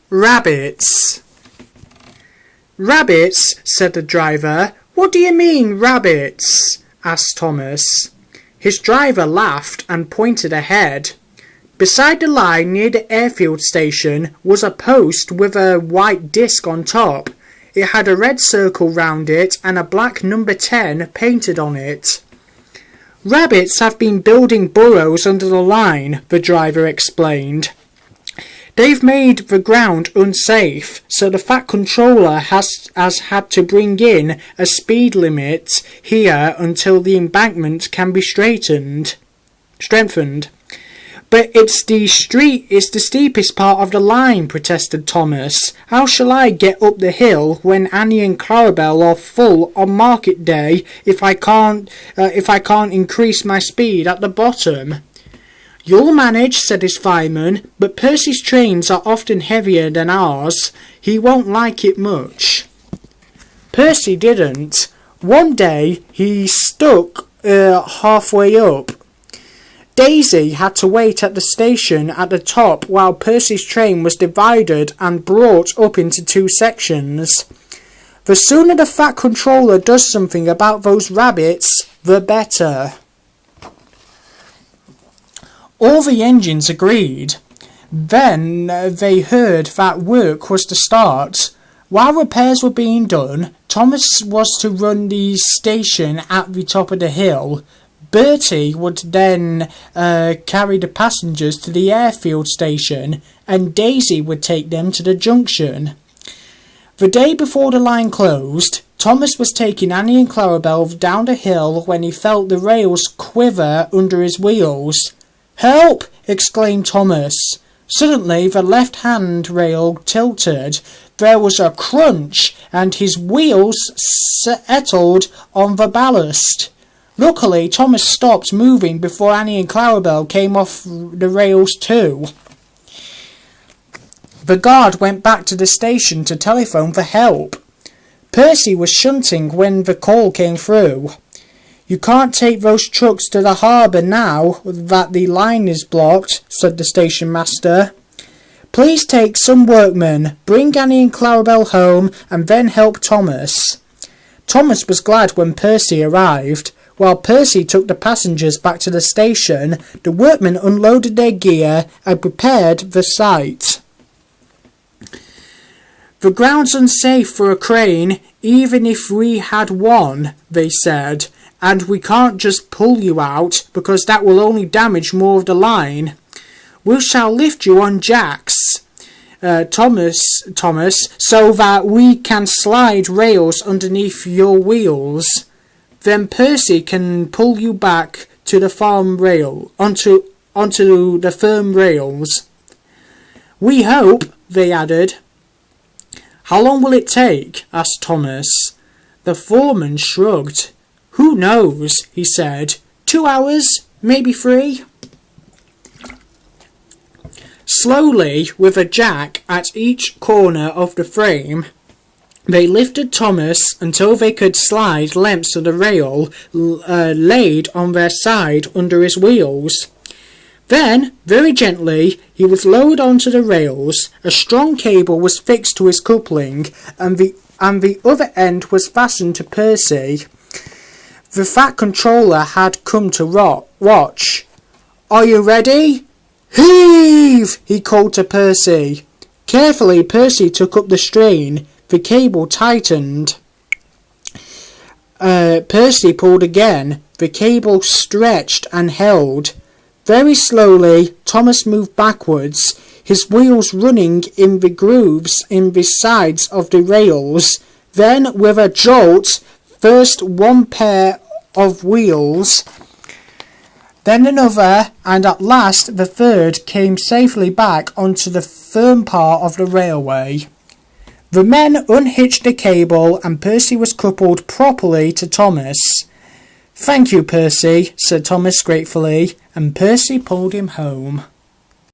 Rabbits. Rabbits, said the driver. What do you mean, rabbits? Asked Thomas. His driver laughed and pointed ahead. Beside the line near the airfield station was a post with a white disc on top. It had a red circle round it and a black number 10 painted on it. Rabbits have been building burrows under the line, the driver explained. They've made the ground unsafe, so the Fat Controller has had to bring in a speed limit here until the embankment can be strengthened. But it's the steepest part of the line, protested Thomas. How shall I get up the hill when Annie and Clarabelle are full on market day if I can't increase my speed at the bottom? You'll manage, said his fireman, but Percy's trains are often heavier than ours. He won't like it much. Percy didn't. One day he stuck halfway up. Daisy had to wait at the station at the top while Percy's train was divided and brought up into two sections. The sooner the Fat Controller does something about those rabbits, the better. All the engines agreed. Then they heard that work was to start. While repairs were being done, Thomas was to run the station at the top of the hill. Bertie would then carry the passengers to the airfield station, and Daisy would take them to the junction. The day before the line closed, Thomas was taking Annie and Clarabelle down the hill when he felt the rails quiver under his wheels. "Help!" exclaimed Thomas. Suddenly the left-hand rail tilted. There was a crunch, and his wheels settled on the ballast. Luckily, Thomas stopped moving before Annie and Clarabelle came off the rails too. The guard went back to the station to telephone for help. Percy was shunting when the call came through. "You can't take those trucks to the harbour now that the line is blocked," said the station master. "Please take some workmen, bring Annie and Clarabelle home, and then help Thomas." Thomas was glad when Percy arrived. While Percy took the passengers back to the station, the workmen unloaded their gear and prepared the site. "The ground's unsafe for a crane, even if we had one," they said. "And we can't just pull you out, because that will only damage more of the line. We shall lift you on jacks, Thomas, so that we can slide rails underneath your wheels. Then Percy can pull you back to the farm rail, onto the firm rails." "We hope," they added. "How long will it take?" asked Thomas. The foreman shrugged. "Who knows?" he said. 2 hours, maybe 3. Slowly, with a jack at each corner of the frame, they lifted Thomas until they could slide lengths of the rail laid on their side under his wheels. Then, very gently, he was lowered onto the rails. A strong cable was fixed to his coupling, and the other end was fastened to Percy. The Fat Controller had come to watch. "Are you ready? Heave!" he called to Percy. Carefully, Percy took up the strain. The cable tightened. Percy pulled again. The cable stretched and held. Very slowly, Thomas moved backwards, his wheels running in the grooves in the sides of the rails. Then, with a jolt, first one pair of wheels, then another, and at last the third came safely back onto the firm part of the railway. The men unhitched the cable, and Percy was coupled properly to Thomas. "Thank you, Percy," said Thomas gratefully, and Percy pulled him home.